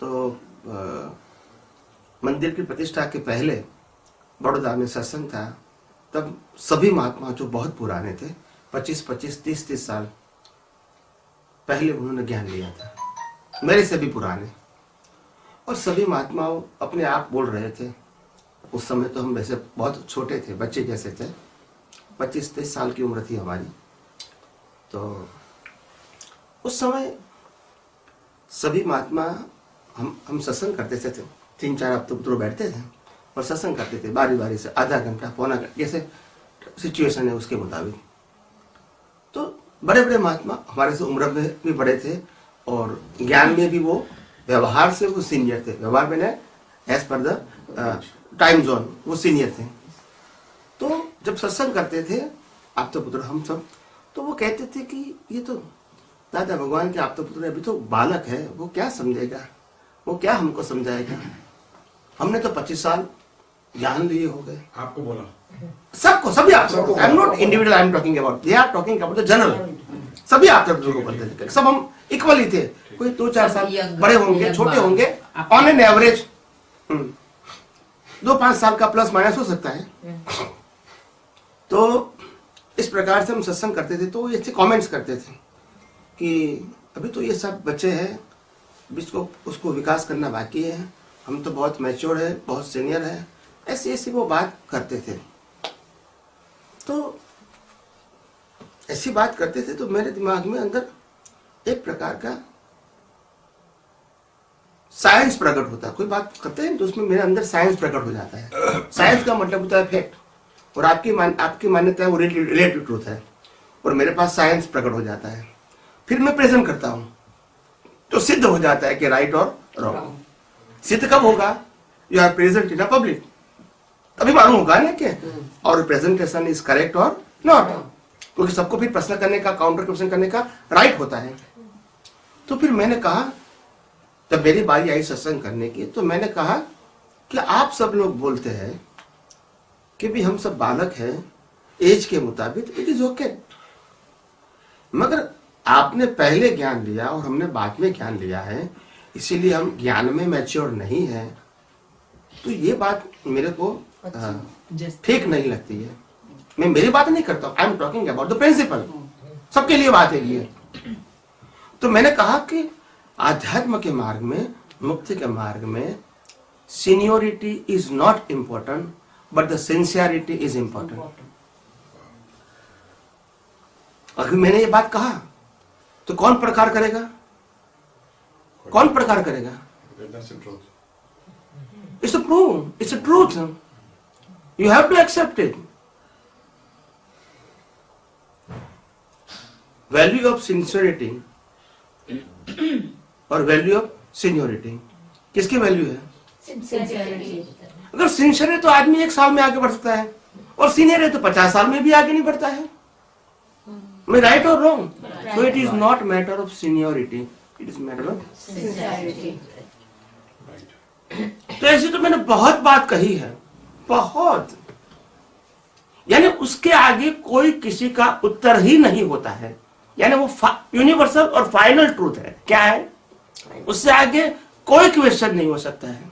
तो मंदिर की प्रतिष्ठा के पहले बड़ौदा में सत्संग था। तब सभी महात्मा जो बहुत पुराने थे, 25-25, 30-30 साल पहले उन्होंने ज्ञान लिया था, मेरे से भी पुराने। और सभी महात्माओं अपने आप बोल रहे थे। उस समय तो हम वैसे बहुत छोटे थे, बच्चे जैसे थे, 25-23 साल की उम्र थी हमारी। तो उस समय सभी महात्मा हम सत्संग करते थे, 3-4 हफ्ते बैठते थे और सत्संग करते थे बारी बारी से, आधा घंटा पौना घंटा, जैसे सिचुएशन है उसके मुताबिक। तो बड़े बड़े महात्मा हमारे से उम्र में भी बड़े थे और ज्ञान में भी, वो व्यवहार से वो सीनियर थे। व्यवहार में as per the time zone वो सीनियर थे। तो जब सत्संग करते थे आप तो पुत्र हम सब, तो वो कहते थे कि ये तो दादा भगवान के आप तो पुत्र अभी तो बालक है, वो क्या समझेगा, वो क्या हमको समझाएगा। हमने तो 25 साल ज्ञान लिए हो गए। आपको बोला? सबको, सभी आप सबको। I am not individual, I am talking about, they are talking about the general. सभी आप सब को बोलते थे, सब हम इक्वल ही थे। कोई 2-4 साल बड़े होंगे, छोटे होंगे, ऑन एन एवरेज 2-5 साल का प्लस माइनस हो सकता है। तो इस प्रकार से हम सत्संग करते थे। तो ऐसे कमेंट्स करते थे कि अभी तो ये सब बच्चे हैं, उसको विकास करना बाकी है, हम तो बहुत मैच्योर है, बहुत सीनियर है, ऐसी ऐसी वो बात करते थे। तो ऐसी बात करते थे तो मेरे दिमाग में अंदर एक प्रकार का साइंस प्रकट होता। कोई बात करते हैं तो उसमें मेरे अंदर साइंस प्रकट हो जाता है। साइंस का मतलब होता है फैक्ट, और आपकी मान्यता है वो रिलेटिव ट्रूथ है, और मेरे पास साइंस प्रकट हो जाता है। फिर मैं प्रेजेंट करता हूं तो सिद्ध हो जाता है कि राइट और रॉन्ग। सिद्ध कब होगा? You are present in a public, तभी मालूम होगा ना कि और प्रेजेंटेशन इज करेक्ट और नॉट, क्योंकि सबको फिर प्रश्न करने का, काउंटर क्वेश्चन करने का राइट होता है। तो फिर मैंने कहा, जब मेरी बारी आई सत्संग करने की, तो मैंने कहा कि आप सब लोग बोलते हैं कि भी हम सब बालक हैं एज के मुताबिक, इट इज ओके, मगर आपने पहले ज्ञान लिया और हमने बाद में ज्ञान लिया है, इसीलिए हम ज्ञान में मैच्योर नहीं है। तो ये बात मेरे को ठीक नहीं लगती है। मैं मेरी बात नहीं करता, I am talking about the principle, सबके लिए बात है ये। तो मैंने कहा कि आध्यात्म के मार्ग में, मुक्ति के मार्ग में seniority is not important, but the sincerity is important. अगर मैंने ये बात कहा तो कौन प्रकार करेगा? कौन प्रकार करेगा? It's a truth, it's a truth, you have to accept it. Value of sincerity और वैल्यू ऑफ सीनियोरिटी, किसकी वैल्यू है? सिंसियरिटी। अगर सिंसियर है तो आदमी 1 साल में आगे बढ़ सकता है, और सीनियर है तो 50 साल में भी आगे नहीं बढ़ता है। मैं राइट और wrong? So it is not matter of seniority, it is matter of sincerity. तो ऐसी तो मैंने बहुत बात कही है, बहुत, यानी उसके आगे कोई किसी का उत्तर ही नहीं होता है। यानी वो यूनिवर्सल और फाइनल ट्रूथ है। क्या है? उससे आगे कोई क्वेश्चन नहीं हो सकता है।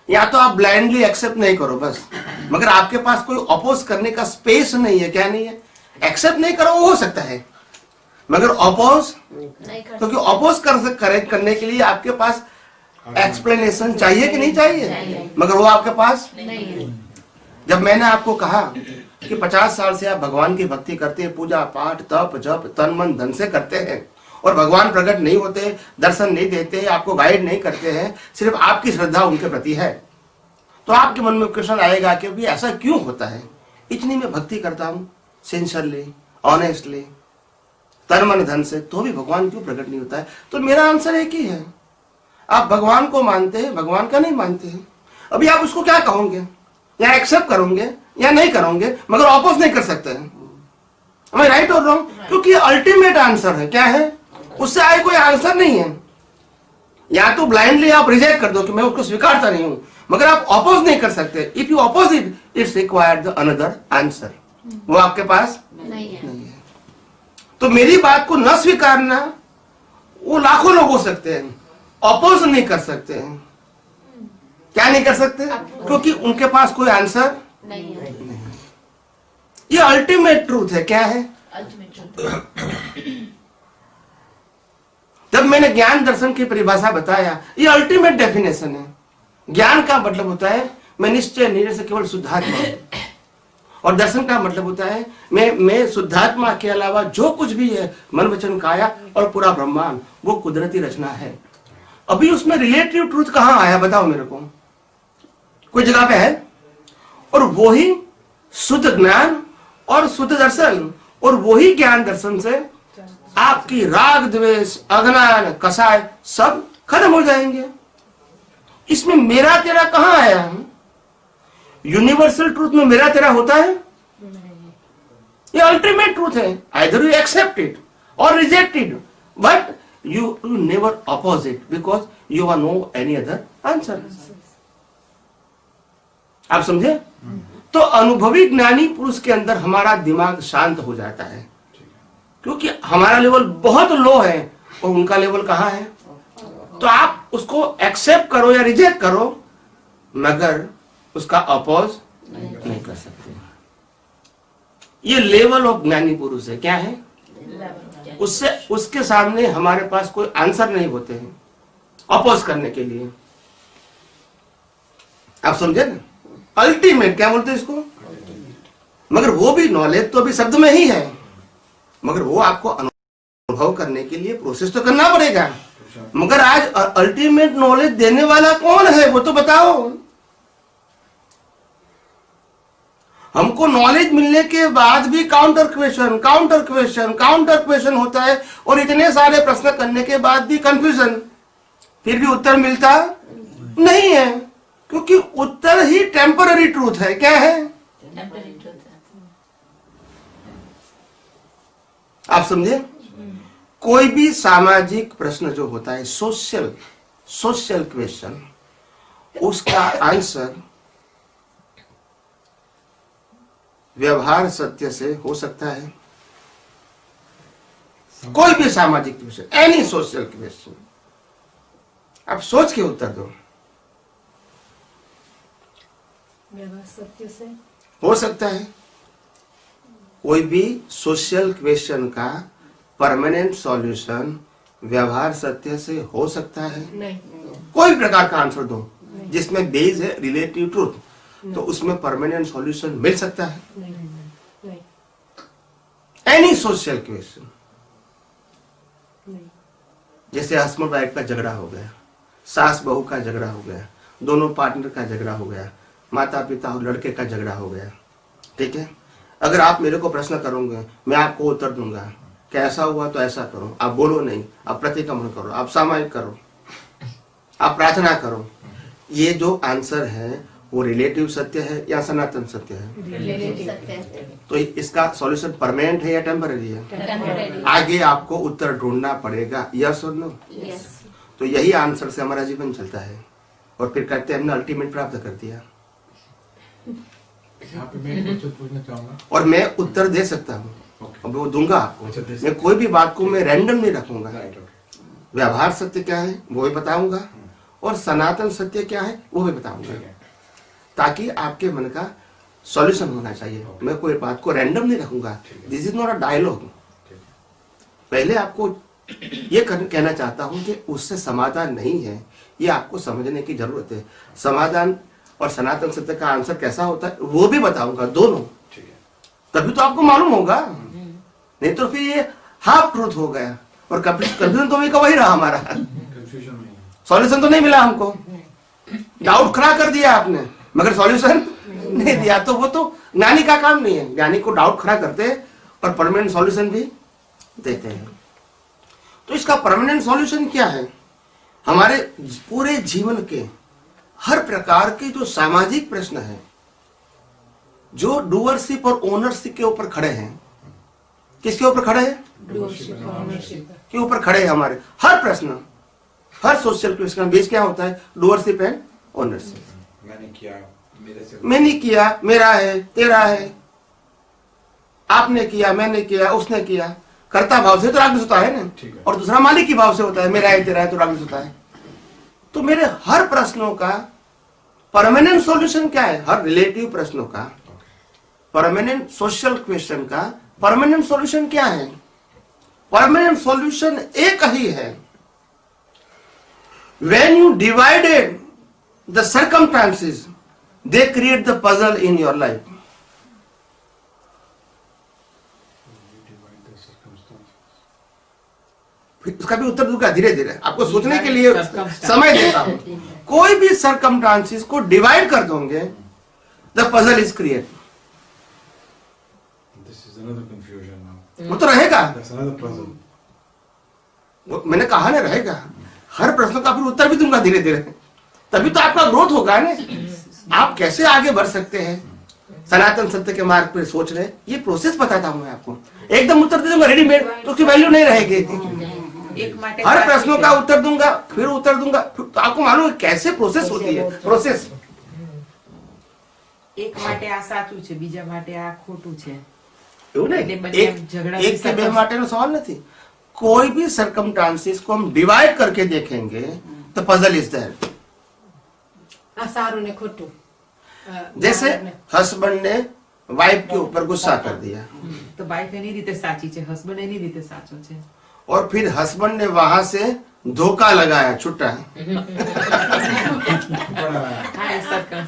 या तो आप ब्लाइंडली एक्सेप्ट नहीं करो बस, मगर आपके पास कोई अपोज करने का स्पेस नहीं है। क्या नहीं है? एक्सेप्ट नहीं करो, वो हो सकता है, मगर अपोज, क्योंकि अपोज करने के लिए आपके पास एक्सप्लेनेशन चाहिए कि नहीं चाहिए? मगर वो आपके पास नहीं है। जब मैंने आपको कहा कि 50 साल से आप भगवान की भक्ति करते हैं, पूजा पाठ तप जप तन मन धन से करते हैं, और भगवान प्रकट नहीं होते, दर्शन नहीं देते, आपको गाइड नहीं करते हैं, सिर्फ आपकी श्रद्धा उनके प्रति है, तो आपके मन में क्वेश्चन आएगा कि भी ऐसा क्यों होता है? इतनी मैं भक्ति करता हूं सिंसियरली, ऑनेस्टली, तन मन धन से, तो भी भगवान क्यों प्रकट नहीं होता है? तो मेरा आंसर एक ही है, आप भगवान को मानते हैं, भगवान का नहीं मानते हैं। अभी आप उसको क्या कहोगे? या एक्सेप्ट करोगे या नहीं करोगे, मगर ऑपोज नहीं कर सकते हैं। मैं राइट और रॉन्ग? क्योंकि अल्टीमेट आंसर है। क्या है? उससे आगे कोई आंसर नहीं है। या तो ब्लाइंडली आप रिजेक्ट कर दो कि मैं उसको स्वीकारता नहीं हूं, मगर आप ऑपोज नहीं कर सकते। If you oppose it, it's required the another answer, वो आपके पास नहीं है। तो मेरी बात को न स्वीकारना, वो लाखों लोग हो सकते हैं, अपोज नहीं कर सकते हैं। क्या नहीं कर सकते? क्योंकि उनके पास कोई आंसर नहीं है। ये अल्टीमेट ट्रूथ है। क्या है? जब मैंने ज्ञान दर्शन की परिभाषा बताया, ये अल्टीमेट डेफिनेशन है। ज्ञान का मतलब होता है मैं निश्चय निर्णय से केवल शुद्धात्मा हूं, और दर्शन का मतलब होता है मैं शुद्धात्मा के अलावा जो कुछ भी है, मन वचन काया और पूरा ब्रह्मांड, वो कुदरती रचना है। अभी उसमें रिलेटिव ट्रूथ कहां आया बताओ मेरे को? कोई जगह पे है? और वही शुद्ध ज्ञान और शुद्ध दर्शन, और वही ज्ञान दर्शन से आपकी राग द्वेष अज्ञान कसाय सब खत्म हो जाएंगे। इसमें मेरा तेरा कहां आया? यूनिवर्सल ट्रूथ में मेरा तेरा होता है? ये अल्टीमेट ट्रूथ है। आइदर यू एक्सेप्ट इट और reject it, but you never oppose it because you are no any other answer. आप समझे? तो अनुभवी ज्ञानी पुरुष के अंदर हमारा दिमाग शांत हो जाता है, क्योंकि हमारा लेवल बहुत लो है और उनका लेवल कहां है। तो आप उसको एक्सेप्ट करो या रिजेक्ट करो, मगर उसका अपोज नहीं कर सकते। ये लेवल ऑफ ज्ञानी पुरुष है। क्या है? उससे उसके सामने हमारे पास कोई आंसर नहीं होते हैं अपोज करने के लिए। आप समझे ना? अल्टीमेट क्या बोलते हैं इसको? मगर वो भी नॉलेज तो अभी शब्द में ही है, मगर वो आपको अनुभव करने के लिए प्रोसेस तो करना पड़ेगा। मगर आज अल्टीमेट नॉलेज देने वाला कौन है वो तो बताओ। हमको नॉलेज मिलने के बाद भी counter question counter question counter question होता है, और इतने सारे प्रश्न करने के बाद भी कंफ्यूजन, फिर भी उत्तर मिलता नहीं है, क्योंकि उत्तर ही टेम्पररी ट्रूथ है। क्या है? आप समझे? कोई भी सामाजिक प्रश्न जो होता है, सोशल क्वेश्चन, उसका आंसर व्यवहार सत्य से हो सकता है। कोई भी सामाजिक क्वेश्चन, एनी सोशल क्वेश्चन, आप सोच के उत्तर दो। व्यवहार सत्य से हो सकता है। कोई भी सोशल क्वेश्चन का परमानेंट सॉल्यूशन व्यवहार सत्य से हो सकता है? नहीं। कोई भी प्रकार का आंसर दो जिसमें बेस है रिलेटिव ट्रूथ, तो उसमें परमानेंट सॉल्यूशन मिल सकता है। नहीं। एनी सोशल क्वेश्चन, नहीं। जैसे हस्बैंड वाइफ का झगड़ा हो गया, सास बहू का झगड़ा हो गया, दोनों पार्टनर का झगड़ा हो गया, माता पिता और लड़के का झगड़ा हो गया, ठीक है। अगर आप मेरे को प्रश्न करोगे, मैं आपको उत्तर दूंगा, कैसा हुआ तो ऐसा करो, आप बोलो नहीं, आप प्रतिक्रमण करो, आप सामायिक करो, आप प्रार्थना करो। ये जो आंसर है वो रिलेटिव सत्य है या सनातन सत्य है? तो इसका सॉल्यूशन परमानेंट है या टेम्पररी है? आगे आपको उत्तर ढूंढना पड़ेगा, यस और नो। तो यही आंसर से हमारा जीवन चलता है, और फिर कहते हैं हमने अल्टीमेट प्राप्त कर दिया। यहाँ पे मैं एक क्वेश्चन पूछना चाहूंगा, और मैं उत्तर दे सकता हूँ, अब वो दूंगा आपको। मैं कोई भी बात को मैं रैंडम नहीं रखूंगा। व्यवहार सत्य क्या है वो भी बताऊंगा, और सनातन सत्य क्या है वो भी बताऊंगा, ताकि आपके मन का सॉल्यूशन होना चाहिए। मैं कोई बात को रैंडम नहीं रखूंगा। This is not a dialogue. पहले आपको ये कहना चाहता हूं कि उससे समाधान नहीं है, ये आपको समझने की जरूरत है। समाधान और सनातन सत्य का आंसर कैसा होता है वो भी बताऊंगा, दोनों। तभी तो आपको मालूम होगा, नहीं तो फिर ये हाफ ट्रूथ हो गया, और कंफ्यूजन तो वही रहा हमारा। सॉल्यूशन तो नहीं मिला हमको, डाउट खड़ा कर दिया आपने, मगर सॉल्यूशन नहीं दिया। तो वो तो ज्ञानी का काम नहीं है। ज्ञानी को डाउट खड़ा करते और परमानेंट सॉल्यूशन भी देते हैं। तो इसका परमानेंट सॉल्यूशन क्या है? हमारे पूरे जीवन के हर प्रकार के जो सामाजिक प्रश्न है, जो डूअरशिप और ओनरशिप के ऊपर खड़े हैं, किसके ऊपर खड़े हैं? के ऊपर खड़े हैं। हमारे हर प्रश्न, हर सोशल क्वेश्चन का बेस क्या होता है? Doership and ownership. मैंने किया, मेरे से मैंने किया, मेरा है, तेरा है, आपने किया, मैंने किया, उसने किया। कर्ता भाव से तो राग होता है ना, और दूसरा मालिक की भाव से होता है, मेरा है, तेरा है, तो राग होता है। तो मेरे हर प्रश्नों का परमानेंट सॉल्यूशन क्या है? हर रिलेटिव प्रश्नों का परमानेंट, सोशल क्वेश्चन का परमानेंट सॉल्यूशन क्या है? परमानेंट सॉल्यूशन एक ही है। When you divided the circumstances, they create the puzzle in your life. उसका भी उत्तर दूंगा धीरे धीरे, आपको सोचने के लिए समय देता हूं। कोई भी सर्कमस्टांसेस को डिवाइड कर दोगे, the puzzle is create. This is another confusion now. वो तो रहेगा, That's another puzzle. वो मैंने कहा ना रहेगा। हर प्रश्न का फिर उत्तर भी दूंगा धीरे धीरे, तभी तो आपका ग्रोथ होगा ना। आप कैसे आगे बढ़ सकते हैं सनातन सत्य के मार्ग पर सोच रहे, ये प्रोसेस बताता हूं मैं आपको। एकदम उत्तर दे दूंगा रेडीमेड तो उसकी वैल्यू नहीं रहेगी। हर प्रश्नों का उत्तर दूंगा, फिर उत्तर दूंगा, तो आपको मालूम है कैसे प्रोसेस होती है। प्रोसेस એક માટે આ સાચું છે, બીજા માટે આ ખોટું છે। એવું એટલે नहीं, બંને झगड़ा एक के बे माटे सवाल नहीं। कोई भी सर्कमस्टांसेस को हम डिवाइड करके देखेंगे तो पजल इज देयर। આ સારું ને ખોટું जैसे हस्बैंड ने वाइफ के ऊपर गुस्सा कर दिया તો વાઈફ એની રીતે સાચી છે, હસબન્ડ એની રીતે સાચો છે। और फिर हस्बैंड ने वहां से धोखा लगाया छुट्टा, હા એ સરકમ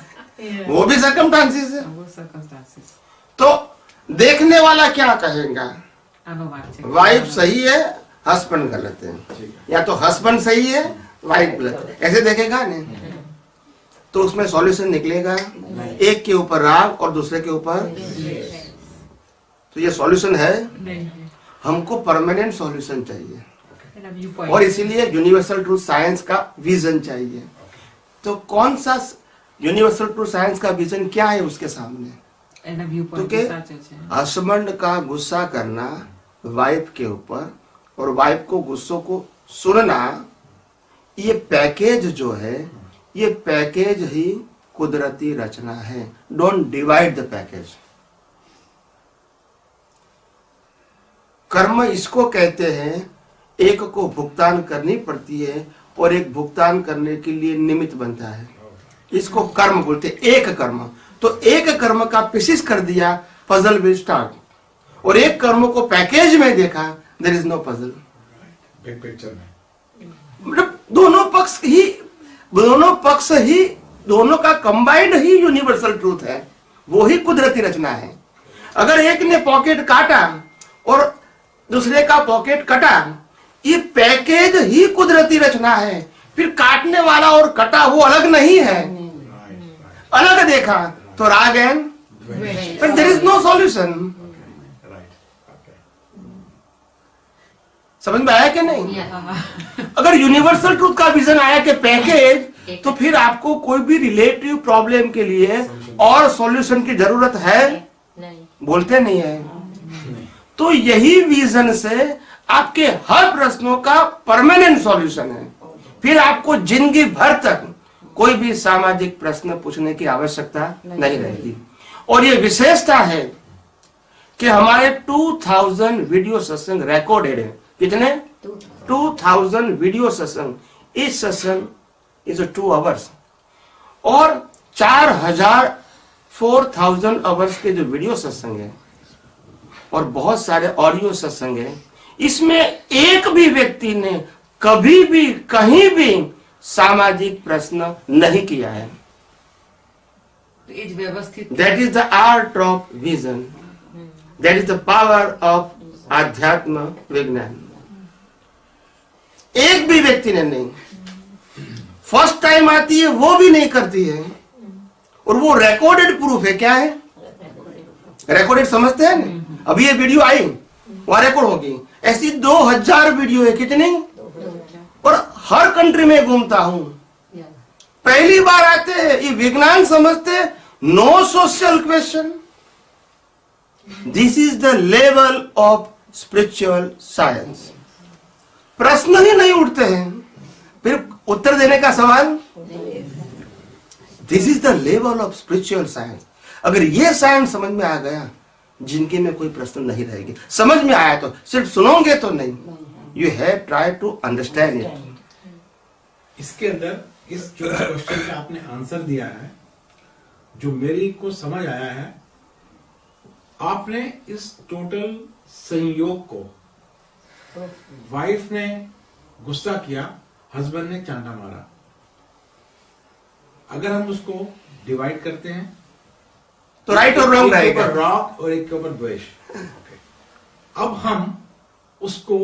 वो भी सर्कमस्टांसेस है। वो circumstances। तो देखने वाला क्या कहेगा? આનો વાંક છે। वाइफ सही है, हस्बैंड गलत है, या तो हस्बैंड सही है, वाइफ गलत है, ऐसे देखेगा नहीं। तो उसमें सॉल्यूशन निकलेगा एक के ऊपर राग और दूसरे के ऊपर। तो ये सॉल्यूशन है, નહીં हमको परमानेंट सॉल्यूशन चाहिए, એના વ્યૂ પોઈન્ટ और इसीलिए यूनिवर्सल ट्रूथ साइंस का विजन चाहिए। तो कौन सा यूनिवर्सल ट्रूथ साइंस का विजन क्या है उसके सामने? એના વ્યૂ तो પોઈન્ટ के સાચો છે। हस्बैंड का गुस्सा करना वाइफ के ऊपर और वाइफ को गुस्सों को सुनना, ये पैकेज जो है, ये पैकेज ही कुदरती रचना है। Don't divide the package. कर्म इसको कहते हैं, एक को भुगतान करनी पड़ती है और एक भुगतान करने के लिए निमित्त बनता है, इसको कर्म बोलते हैं। एक कर्म, तो एक कर्म का पीसीस कर दिया, पजल विल स्टार्ट। और एक कर्म को पैकेज में देखा, there is no puzzle. Big picture में। मतलब दोनों पक्ष ही दोनों का कंबाइंड ही यूनिवर्सल ट्रूथ है, वो ही कुदरती रचना है। अगर एक ने पॉकेट काटा और दूसरे का पॉकेट कटा, ये पैकेज ही कुदरती रचना है। फिर काटने वाला और कटा वो अलग नहीं है, अलग देखा तो राग and, but there is no solution. समझ में आया कि नहीं? अगर यूनिवर्सल ट्रूथ का विजन आया कि पैकेज, तो फिर आपको कोई भी रिलेटिव प्रॉब्लम के लिए और सॉल्यूशन की जरूरत है? नहीं। बोलते नहीं है। तो यही विजन से आपके हर प्रश्नों का परमानेंट सॉल्यूशन है। फिर आपको जिंदगी भर तक कोई भी सामाजिक प्रश्न पूछने की आवश्यकता नहीं रहेगी। और ये विशेषता है कि हमारे 2000 वीडियो सत्संग रिकॉर्डेड है। कितने? 2000 वीडियो सत्संग। इस सत्संग इज 2 आवर्स और 4000 आवर्स के जो वीडियो सत्संग है और बहुत सारे ऑडियो सत्संग है, इसमें एक भी व्यक्ति ने कभी भी कहीं भी सामाजिक प्रश्न नहीं किया है। તો એ જ વ્યવસ્થિત that is the art of vision, that is the power of आध्यात्म विज्ञान। एक भी व्यक्ति ने नहीं, फर्स्ट टाइम आती है वो भी नहीं करती है, और वो रिकॉर्डेड प्रूफ है। क्या है? रिकॉर्डेड समझते हैं ना? अभी ये वीडियो आई, वहां रिकॉर्ड होगी। ऐसी 2000 वीडियो है। कितनी? और हर कंट्री में घूमता हूं, पहली बार आते हैं, ये विज्ञान समझते हैं, no social question. This is the level of spiritual science. प्रश्न ही नहीं उठते हैं, फिर उत्तर देने का सवाल। This is the level of spiritual science. अगर ये साइंस समझ में आ गया, जिनके में कोई प्रश्न नहीं रहेगी। समझ में आया तो सिर्फ सुनोगे तो नहीं, you have try to understand it. इसके अंदर इस जो क्वेश्चन का आपने आंसर दिया है, जो मेरी को समझ आया है, आपने इस टोटल संयोग को, वाइफ ने गुस्सा किया, हस्बैंड ने चांटा मारा, अगर हम उसको डिवाइड करते हैं तो राइट और रॉन्ग एक के ऊपर रहेगा। राग और एक के ऊपर द्वेष। अब हम उसको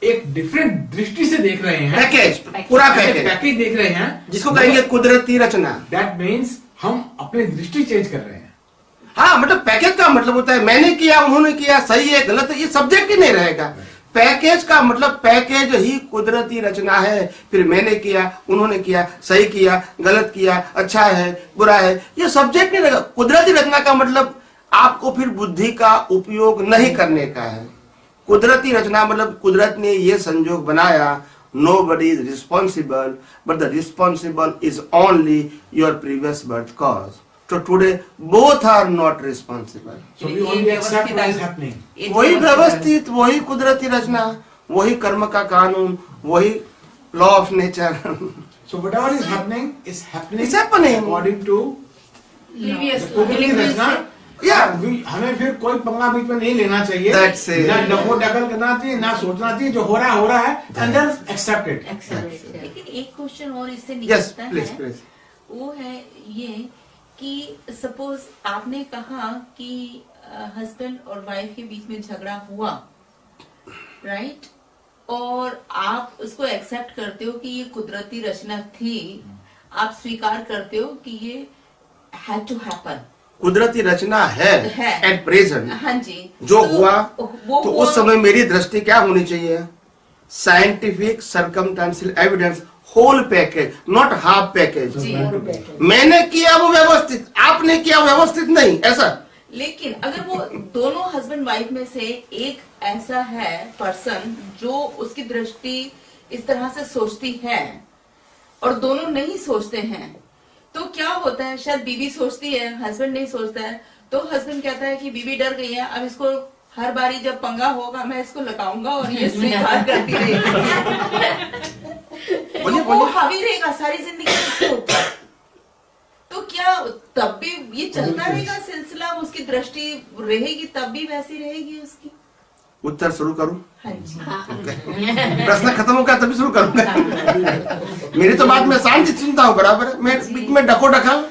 एक डिफरेंट दृष्टि से देख रहे हैं, पैकेज, पूरा पैकेज, पैकेज देख रहे हैं, जिसको कहेंगे कुदरती रचना। दैट मीन्स हम अपनी दृष्टि चेंज कर रहे हैं। हाँ, मतलब पैकेज का मतलब होता है मैंने किया, उन्होंने किया, सही है गलत है, ये सब्जेक्ट ही नहीं रहेगा। पैकेज का मतलब पैकेज ही कुदरती रचना है। फिर मैंने किया, उन्होंने किया, सही किया, गलत किया, अच्छा है, बुरा है, ये सब्जेक्ट नहीं रहेगा। कुदरती रचना का मतलब आपको फिर बुद्धि का उपयोग नहीं करने का है। कुदरती रचना मतलब कुदरत ने ये संजोग बनाया, nobody is responsible, but the responsible is only your previous birth cause. So today both are not responsible. So we only accept what is happening. वही व्यवस्थित, वही कुदरती रचना, वही कर्म का कानून, वही law of nature. So whatever is happening It's happening. according to Previous कुदरती रचना। Yeah. हमें फिर कोई पंगा बीच में नहीं लेना चाहिए, That's it. ना डको डकल करना चाहिए, ना सोचना चाहिए, जो हो रहा है, and then accept it. लेकिन एक क्वेश्चन और इससे यस निकलता प्लीज है, प्लीज। वो है ये कि सपोज आपने कहा कि हस्बैंड और वाइफ के बीच में झगड़ा हुआ, राइट, और आप उसको एक्सेप्ट करते हो कि ये कुदरती रचना थी, आप स्वीकार करते हो कि ये हैड टू हैपन, कुदरती रचना है एट प्रेजेंट। हाँ जी, जो तो हुआ वो तो हुआ। उस समय मेरी दृष्टि क्या होनी चाहिए? Scientific circumstantial evidence, whole package, not half package. जी, मैंने किया वो व्यवस्थित, आपने किया व्यवस्थित नहीं, ऐसा। लेकिन अगर वो दोनों हस्बैंड वाइफ में से एक ऐसा है पर्सन जो उसकी दृष्टि इस तरह से सोचती है और दोनों नहीं सोचते हैं, तो क्या होता है? शायद बीवी सोचती है, हस्बैंड नहीं सोचता है, तो हस्बैंड कहता है कि बीवी डर गई है, अब इसको हर बारी जब पंगा होगा मैं इसको लगाऊंगा और ये स्वीकार करती रहेगी। तो वो हावी रहेगा सारी जिंदगी उसके ऊपर। तो क्या तब भी ये चलता रहेगा सिलसिला, उसकी दृष्टि रहेगी तब भी वैसी रहेगी उसकी? उत्तर शुरू करूं? हाँ जी। प्रश्न खत्म हो गया तभी शुरू करूंगा। मेरी तो बात मैं शांति से सुनता हूँ बराबर, मैं बीच में डको डखल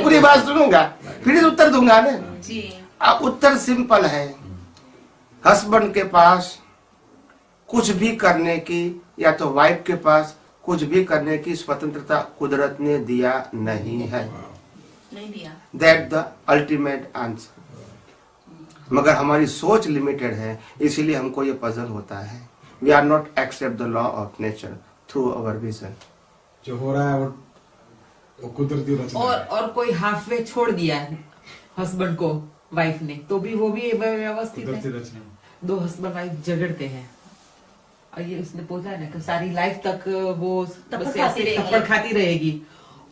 पूरी बात सुनूंगा, फिर उत्तर दूंगा ना जी। अब उत्तर सिंपल है। हस्बैंड के पास कुछ भी करने की या तो वाइफ के पास कुछ भी करने की स्वतंत्रता कुदरत ने दिया नहीं है। नहीं दिया। That the ultimate answer. मगर हमारी सोच लिमिटेड है, इसीलिए हमको ये पजल होता है। We are not accept the law of nature through our vision. जो हो रहा है वो कुदरती रचना है। और कोई हाफ वे छोड़ दिया है हस्बैंड को वाइफ ने, तो भी वो भी व्यवस्थित कुदरती है। रचना। दो हस्बैंड वाइफ झगड़ते हैं और ये उसने बोला है ना कि सारी लाइफ तक वो बस ऐसे थप्पड़ खाती रहेगी,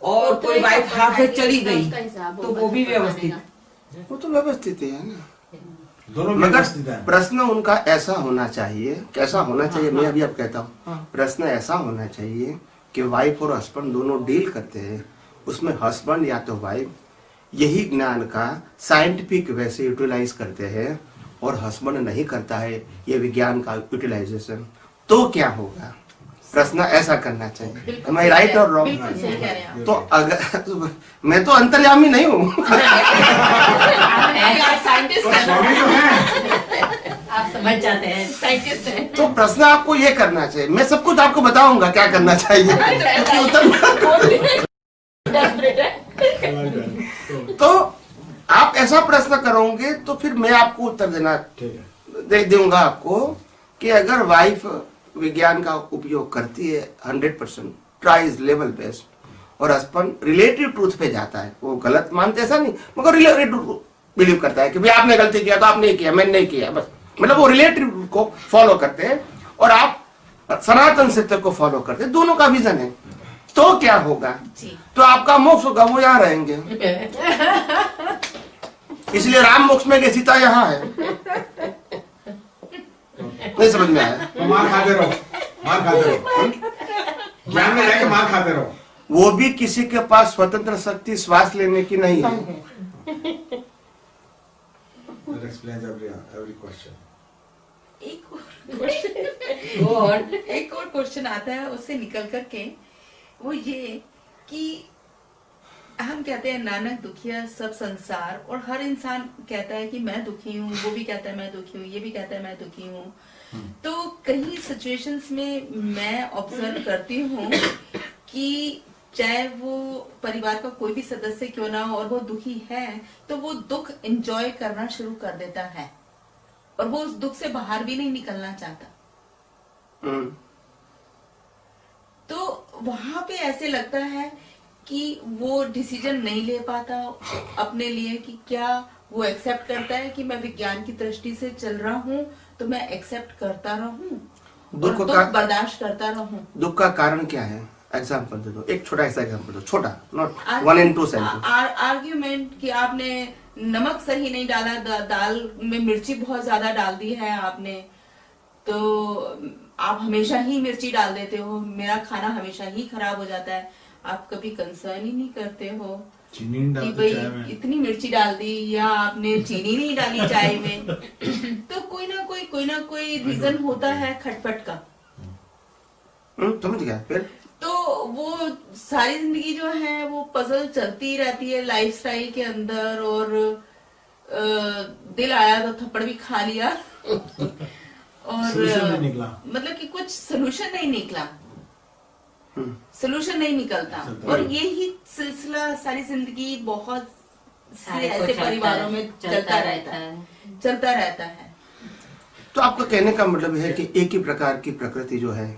और कोई वाइफ हाफ वे चली गई तो वो भी व्यवस्थित। वो तो व्यवस्थित है ना, दोनों मगर व्यवस्थित है। प्रश्न उनका ऐसा होना चाहिए, कैसा होना चाहिए, मैं अभी अब कहता हूँ। प्रश्न ऐसा होना चाहिए कि वाइफ और हस्बैंड दोनों डील करते हैं, उसमें हस्बैंड या तो वाइफ यही ज्ञान का साइंटिफिक वैसे यूटिलाइज करते हैं और हस्बैंड नहीं करता है ये विज्ञान का यूटिलाइजेशन, तो क्या होगा? प्रश्न ऐसा करना चाहिए। Am I right or wrong? बिल्कुल सही कह रहे हैं आप। तो अगर मैं तो अंतर्यामी नहीं हूँ आप साइंटिस्ट हैं ना? स्वामी तो है। आप समझ जाते हैं। साइंटिस्ट हैं। तो प्रश्न आपको ये करना चाहिए। मैं सब कुछ आपको बताऊंगा क्या करना चाहिए, उसके उत्तर Desperate है। तो आप ऐसा प्रश्न करोगे तो फिर मैं आपको उत्तर देना ठीक है। दे दूंगा आपको कि अगर वाइफ विज्ञान का उपयोग करती है 100% ट्राइज लेवल बेस्ड, और हस्बैंड रिलेटिव ट्रूथ पे जाता है, वो गलत मानते ऐसा नहीं, मगर रिलेटिव बिलीव करता है कि भाई आपने गलती किया तो आपने किया, मैंने नहीं किया, बस मतलब वो रिलेटिव को फॉलो करते हैं और आप सनातन सत्य को फॉलो करते हैं। दोनों का विजन है, तो क्या होगा? जी। तो आपका मोक्ष होगा, वो यहाँ रहेंगे। इसलिए राम मोक्ष में गए, सीता यहाँ है। नहीं समझ में आया? तो मार खाते रहो। मार खाते रहो, ज्ञान में रह के मार खाते रहो। वो भी किसी के पास स्वतंत्र शक्ति श्वास लेने की नहीं है। That explains every question. एक और क्वेश्चन आता है उससे निकल करके, वो ये कि हम कहते हैं नानक दुखिया सब संसार, और हर इंसान कहता है कि मैं दुखी हूँ, वो भी कहता है मैं दुखी हूँ, ये भी कहता है मैं दुखी हूँ। तो कई सिचुएशंस में मैं ऑब्जर्व करती हूँ कि चाहे वो परिवार का कोई भी सदस्य क्यों ना हो और वो दुखी है, तो वो दुख एंजॉय करना शुरू कर देता है और वो उस दुख से बाहर भी नहीं निकलना चाहता। तो वहां पे ऐसे लगता है कि वो डिसीजन नहीं ले पाता अपने लिए कि क्या वो एक्सेप्ट करता है कि मैं विज्ञान की दृष्टि से चल रहा हूँ तो मैं एक्सेप्ट करता रहूं, दुख बर्दाश्त करता रहूं। दुख का कारण क्या है? एग्जाम्पल दे दो, एक छोटा ऐसा एग्जाम्पल दो, छोटा, नॉट 1 and 2 सेंटेंस। आर्ग्यूमेंट कि आपने नमक सही नहीं डाला, दाल में मिर्ची बहुत ज्यादा डाल दी है आपने, तो आप हमेशा ही मिर्ची डाल देते हो, मेरा खाना हमेशा ही खराब हो जाता है। आप कभी कंसर्न ही नहीं करते हो चीनी नहीं कि डालते चाय में, भाई इतनी मिर्ची डाल दी या आपने चीनी नहीं डाली चाय में। तो कोई ना कोई रीजन होता है खटपट का। समझ गया? फिर तो वो सारी जिंदगी जो है वो पजल चलती रहती है लाइफस्टाइल के अंदर, और दिल आया तो थप्पड़ भी खा लिया और Solution नहीं निकला। मतलब कि कुछ सोल्यूशन नहीं निकला, सोल्यूशन नहीं निकलता। और यही सिलसिला सारी जिंदगी बहुत से ऐसे परिवारों में चलता रहता है। तो आपका कहने का मतलब है कि एक ही प्रकार की प्रकृति जो है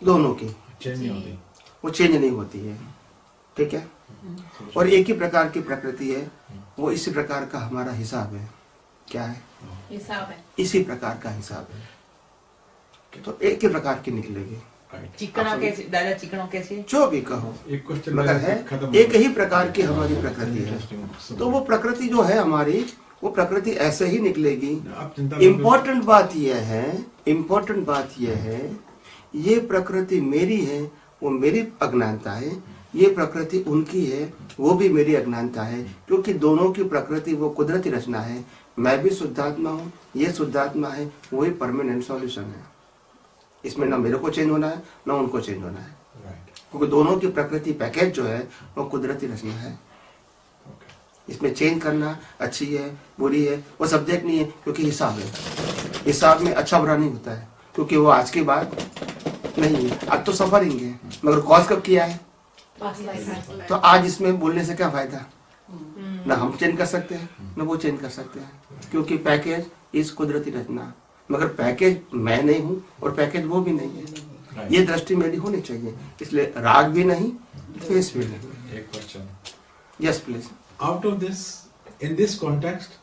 दोनों की, चेंज नहीं होती, वो चेंज नहीं होती है, ठीक है? और एक ही प्रकार की प्रकृति है, वो इसी प्रकार का हमारा हिसाब है। क्या है? हिसाब है, इसी प्रकार का हिसाब है। तो एक ही प्रकार की निकलेगी। चिकना कैसे दादा, चिकना कैसे, जो भी कहो, एक क्वेश्चन मगर है एक ही प्रकार की हमारी प्रकृति है। तो वो प्रकृति जो है हमारी, वो प्रकृति ऐसे ही निकलेगी। इम्पोर्टेंट बात यह है, ये प्रकृति मेरी है, वो मेरी अज्ञानता है, ये प्रकृति उनकी है, वो भी मेरी अज्ञानता है, क्योंकि दोनों की प्रकृति वो कुदरती रचना है। मैं भी शुद्धात्मा हूँ, ये शुद्धात्मा है, वही परमानेंट सॉल्यूशन है। इसमें ना मेरे को चेंज होना है, ना उनको चेंज होना है, क्योंकि दोनों की प्रकृति पैकेज जो है वो कुदरती रचना है। इसमें चेंज करना अच्छी है बुरी है वो सब्जेक्ट नहीं है, क्योंकि हिसाब है। हिसाब में अच्छा बुरा नहीं होता है, क्योंकि वो आज की बात नहीं है। आज तो सफरिंग है, मगर कॉज कब किया है? तो आज इसमें बोलने से क्या फायदा? ना हम चेंज कर सकते हैं, ना वो चेंज कर सकते हैं, क्योंकि पैकेज इस कुदरती रचना, मगर पैकेज मैं नहीं हूँ और पैकेज वो भी नहीं है। ये दृष्टि मेरी होनी चाहिए। इसलिए राग भी नहीं, द्वेष भी नहीं। एक question, yes please. out of this, in this context,